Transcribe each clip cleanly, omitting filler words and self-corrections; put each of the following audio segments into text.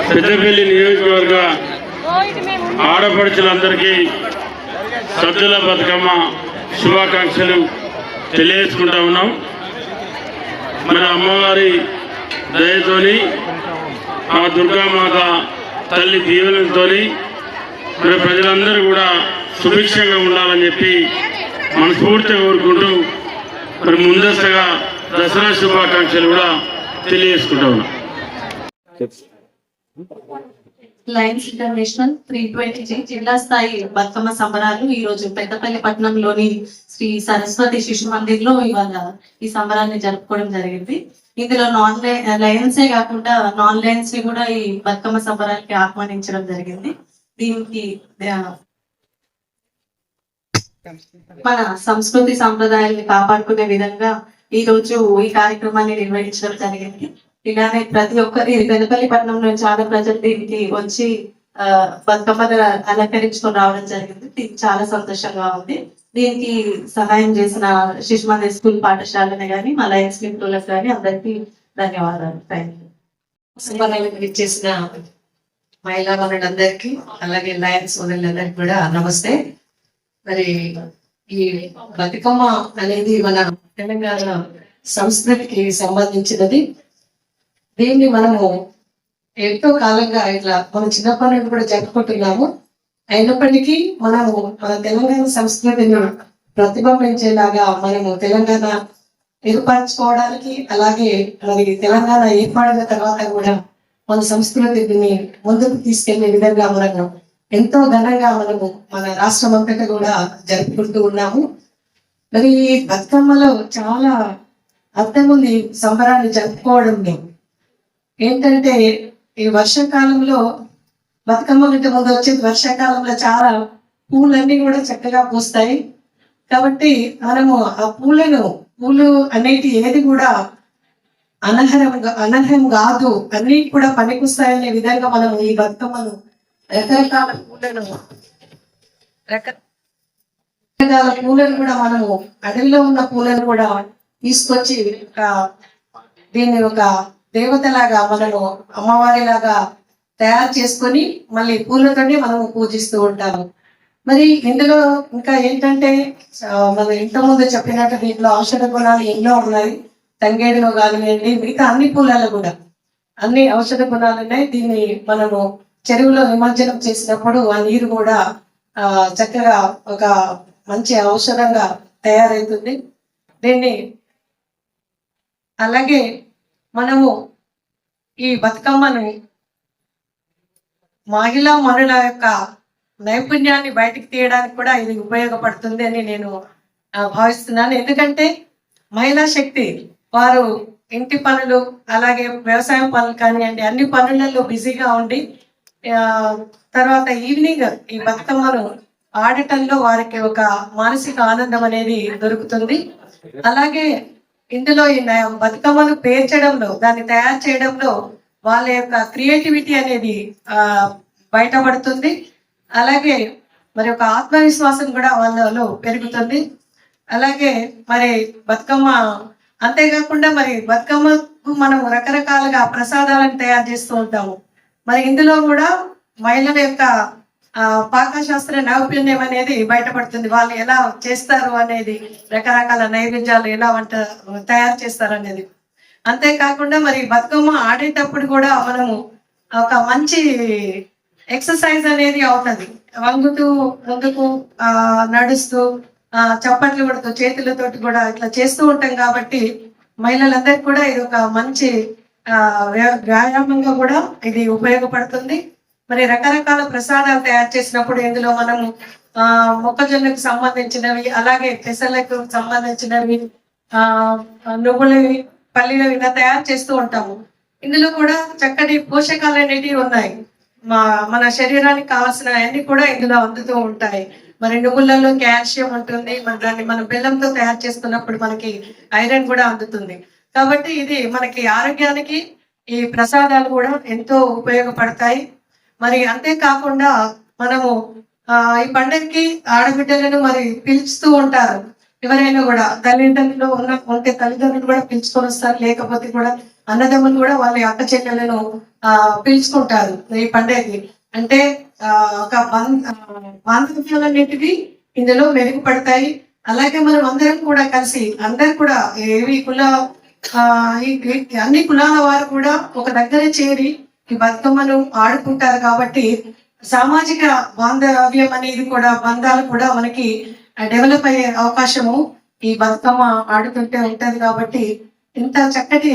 పెద్దపల్లి నియోజకవర్గ ఆడపడుచులందరికీ సద్దుల బతుకమ్మ శుభాకాంక్షలు తెలియజేసుకుంటా ఉన్నాం. మన అమ్మవారి దయతోని ఆ దుర్గామాత తల్లి దీవెనలతో మరి ప్రజలందరూ కూడా సుభిక్షంగా ఉండాలని చెప్పి మనస్ఫూర్తిగా కోరుకుంటూ మరి ముందస్తుగా దసరా శుభాకాంక్షలు కూడా తెలియజేసుకుంటా ఉన్నాం. లయన్స్ ఇంటర్నేషనల్ 320 జిల్లా స్థాయి బతుకమ్మ సంబరాలు ఈ రోజు పెద్దపల్లి పట్టణంలోని శ్రీ సరస్వతి శిశు మందిర్ లో ఇవాళ ఈ సంబరాన్ని జరుపుకోవడం జరిగింది. ఇందులో లయన్సే కాకుండా నాన్ లయన్స్ ని కూడా ఈ బతుకమ్మ సంబరాలకి ఆహ్వానించడం జరిగింది. దీనికి మన సంస్కృతి సాంప్రదాయాన్ని కాపాడుకునే విధంగా ఈ రోజు ఈ కార్యక్రమాన్ని నిర్వహించడం జరిగింది. ఇలానే ప్రతి ఒక్కరి పెద్దపల్లి పట్టణంలో చాలా ప్రజలు దీనికి వచ్చి బతుకమ్మను అలంకరించుకొని రావడం జరిగింది. దీనికి చాలా సంతోషంగా ఉంది. దీనికి సహాయం చేసిన శిశు మందిర్ స్కూల్ పాఠశాలని కానీ మా లయన్స్ మిత్రులకు కానీ అందరికీ ధన్యవాదాలు. Thank you. సంబరాలకు ఇచ్చేసిన మహిళా మనులందరికీ అలాగే లయన్స్ మనులందరికీ కూడా నమస్తే. మరి ఈ బతుకమ్మ అనేది మన తెలంగాణ సంస్కృతికి సంబంధించినది. దీన్ని మనము ఎంతో కాలంగా ఇట్లా మన చిన్నప్పటి నుండి కూడా జరుపుకుంటున్నాము. అయినప్పటికీ మనము మన తెలంగాణ సంస్కృతిని ప్రతిబింబించేలాగా మనము తెలంగాణ ఏర్పరచుకోవడానికి అలాగే మరి తెలంగాణ ఏర్పడిన తర్వాత కూడా మన సంస్కృతిని ముందుకు తీసుకెళ్లే విధంగా మనము ఎంతో ఘనంగా మనము మన రాష్ట్రం అంతటా కూడా జరుపుకుంటూ ఉన్నాము. మరి బతుకమ్మలో చాలా అర్థం ఉంది సంబరాన్ని జరుపుకోవడంలో. ఏంటంటే ఈ వర్షాకాలంలో బతుకమ్మ కంటే ముందు వచ్చేది వర్షాకాలంలో చాలా పూలన్నీ కూడా చక్కగా పూస్తాయి. కాబట్టి మనము ఆ పూలు అనేటి ఏది కూడా అనర్హం కాదు, అన్ని కూడా పనికొస్తాయనే విధంగా మనం ఈ బతుకమ్మను రకరకాల పూలను కూడా మనము అడవిలో ఉన్న పూలను కూడా తీసుకొచ్చి దీన్ని ఒక దేవతలాగా మనము అమ్మవారిలాగా తయారు చేసుకొని మళ్ళీ పూలతోనే మనము పూజిస్తూ ఉంటాము. మరి ఇందులో ఇంకా ఏంటంటే మనం ఇంతకుముందు చెప్పినట్టు దీంట్లో ఔషధ గుణాలు ఎన్నో ఉన్నాయి. తంగేడులో కానివ్వండి, మిగతా అన్ని పూలలో కూడా అన్ని ఔషధ గుణాలు ఉన్నాయి. దీన్ని మనము చెరువులో నిమజ్జనం చేసినప్పుడు ఆ నీరు కూడా చక్కగా ఒక మంచి ఔషధంగా తయారవుతుంది. దీన్ని అలాగే మనము ఈ బతుకమ్మను మహిళా మనుల యొక్క నైపుణ్యాన్ని బయటికి తీయడానికి కూడా ఇది ఉపయోగపడుతుంది అని నేను భావిస్తున్నాను. ఎందుకంటే మహిళా శక్తి వారు ఇంటి పనులు అలాగే వ్యవసాయం పనులు కానివ్వండి అన్ని పనులలో బిజీగా ఉండి తర్వాత ఈవినింగ్ ఈ బతుకమ్మను ఆడటంలో వారికి ఒక మానసిక ఆనందం అనేది దొరుకుతుంది. అలాగే ఇందులో ఈ బతుకమ్మను పేర్చడంలో దాన్ని తయారు చేయడంలో వాళ్ళ యొక్క క్రియేటివిటీ అనేది బయటపడుతుంది. అలాగే మరి ఒక ఆత్మవిశ్వాసం కూడా వాళ్ళలో పెరుగుతుంది. అలాగే మరి బతుకమ్మ అంతేకాకుండా మరి బతుకమ్మకు మనం రకరకాలుగా ప్రసాదాలను తయారు చేస్తూ ఉంటాము. మరి ఇందులో కూడా మహిళల యొక్క పాకశాస్త్ర నైపుణ్యం అనేది బయటపడుతుంది. వాళ్ళు ఎలా చేస్తారు అనేది, రకరకాల నైవేద్యాలు ఎలా తయారు చేస్తారు అనేది. అంతేకాకుండా మరి బతుకమ్మ ఆడేటప్పుడు కూడా మనము ఒక మంచి ఎక్సర్సైజ్ అనేది అవుతుంది. వంగుతూ ముందుకు నడుస్తూ చప్పట్లు కొడుతూ చేతులతోటి కూడా ఇట్లా చేస్తూ ఉంటాం. కాబట్టి మహిళలందరికీ కూడా ఇది ఒక మంచి వ్యాయామంగా కూడా ఇది ఉపయోగపడుతుంది. మరి రకరకాల ప్రసాదాలు తయారు చేసినప్పుడు ఇందులో మనము మొక్కజొన్నకు సంబంధించినవి అలాగే పెసలకు సంబంధించినవి నువ్వులవి పల్లీలవి ఇలా తయారు చేస్తూ ఉంటాము. ఇందులో కూడా చక్కటి పోషకాలు అనేటివి ఉన్నాయి. మన శరీరానికి కావాల్సిన అన్ని కూడా ఇందులో అందుతూ ఉంటాయి. మరి నువ్వులలో కాల్షియం ఉంటుంది. మరి దాన్ని మనం బెల్లంతో తయారు చేసుకున్నప్పుడు మనకి ఐరన్ కూడా అందుతుంది. కాబట్టి ఇది మనకి ఆరోగ్యానికి ఈ ప్రసాదాలు కూడా ఎంతో ఉపయోగపడతాయి. మరి అంతేకాకుండా మనము ఈ పండుగకి ఆడబిడ్డలను మరి పిలుస్తూ ఉంటారు. ఎవరైనా కూడా తల్లిదండ్రులు ఉంటే తల్లిదండ్రులు కూడా పిలుచుకొని వస్తారు. లేకపోతే కూడా అన్నదమ్ములు కూడా వాళ్ళ అక్క చెల్లెలను పిలుచుకుంటారు ఈ పండుగకి. అంటే ఒక బాంధవ్యాలన్నిటివి ఇందులో మెరుగుపడతాయి. అలాగే మనం అందరం కూడా కలిసి అందరు కూడా ఏవి అన్ని కులాల వారు కూడా ఒక దగ్గర చేరి ఈ బతుకమ్మను ఆడుకుంటారు. కాబట్టి సామాజిక బాంధవ్యం అనేది కూడా బంధాలు కూడా మనకి డెవలప్ అయ్యే అవకాశము ఈ బతుకమ్మ ఆడుతుంటే ఉంటది. కాబట్టి ఇంత చక్కటి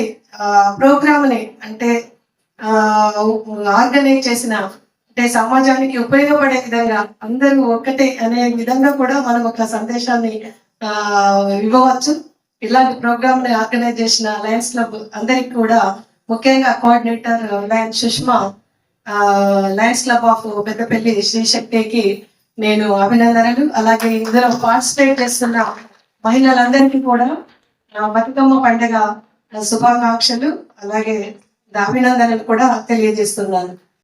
ప్రోగ్రామ్ ని అంటే ఆర్గనైజ్ చేసిన అంటే సమాజానికి ఉపయోగపడే విధంగా అందరూ ఒక్కటే అనే విధంగా కూడా మనం ఒక సందేశాన్ని ఇవ్వవచ్చు. ఇలాంటి ప్రోగ్రామ్ ని ఆర్గనైజ్ చేసిన లయన్స్ క్లబ్ అందరికి కూడా, ముఖ్యంగా coordinator lion Sushma, lions club of Peddapalli శ్రీశక్తికి నేను అభినందనలు. అలాగే ఇందులో పార్టిసిపేట్ చేస్తున్న మహిళలందరికీ కూడా బతుకమ్మ పండుగ శుభాకాంక్షలు అలాగే అభినందనలు కూడా తెలియజేస్తున్నాను.